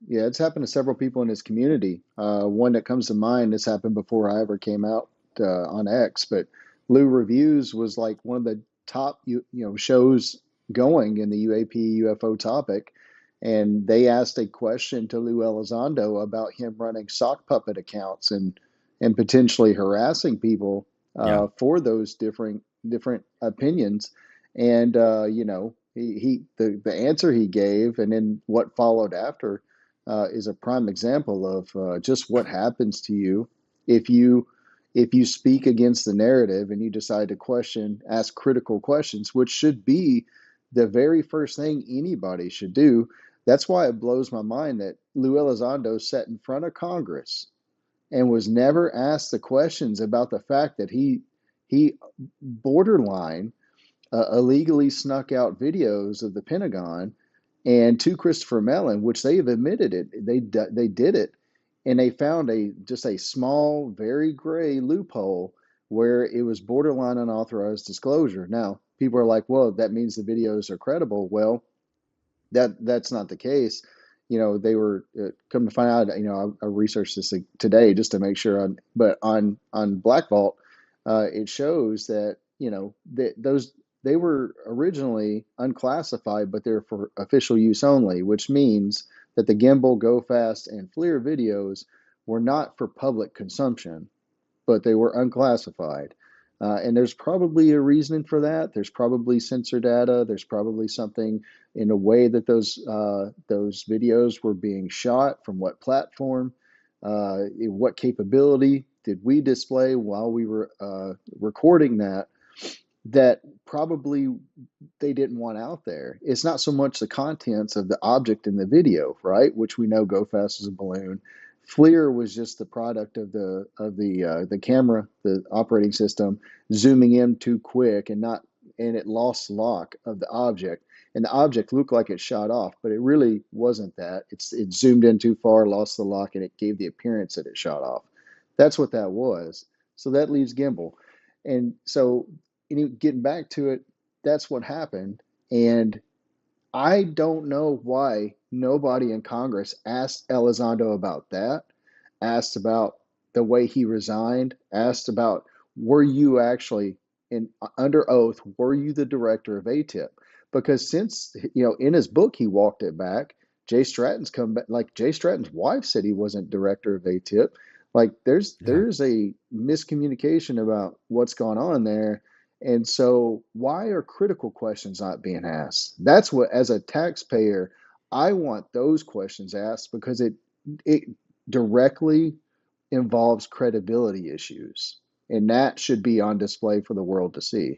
Yeah, it's happened to several people in his community. One that comes to mind, this happened before I ever came out on X, but Lou Reviews was like one of the top shows going in the UAP UFO topic, and they asked a question to Lou Elizondo about him running sock puppet accounts and potentially harassing people Yeah. for those different opinions, and the answer he gave, and then what followed after is a prime example of just what happens to you if you speak against the narrative and you decide to ask critical questions, which should be the very first thing anybody should do. That's why it blows my mind that Lou Elizondo sat in front of Congress and was never asked the questions about the fact that he borderline illegally snuck out videos of the Pentagon and to Christopher Mellon, which they have admitted it. They did it, and they found a just a small, very gray loophole where it was borderline unauthorized disclosure. Now, people are like, "Well, that means the videos are credible." Well, that's not the case. They were come to find out. I researched this today just to make sure. But on Black Vault, it shows that those they were originally unclassified, but they're for official use only, which means that the Gimbal, Go Fast, and FLIR videos were not for public consumption, but they were unclassified. And there's probably a reason for that. There's probably sensor data. There's probably something in the way that those videos were being shot, from what platform, what capability did we display while we were recording that probably they didn't want out there. It's not so much the contents of the object in the video, right? Which we know Go Fast is a balloon. FLIR was just the product of the camera, the operating system, zooming in too quick and it lost lock of the object. And the object looked like it shot off, but it really wasn't that. It zoomed in too far, lost the lock, and it gave the appearance that it shot off. That's what that was. So that leaves gimbal. And so getting back to it, that's what happened. And I don't know why nobody in Congress asked Elizondo about that, asked about the way he resigned, asked about were you actually in under oath, were you the director of ATIP? Because since in his book he walked it back. Jay Stratton's come back, like Jay Stratton's wife said he wasn't director of ATIP. Like Yeah. there's a miscommunication about what's going on there, and so, why are critical questions not being asked? That's what, as a taxpayer, I want those questions asked because it directly involves credibility issues, and that should be on display for the world to see.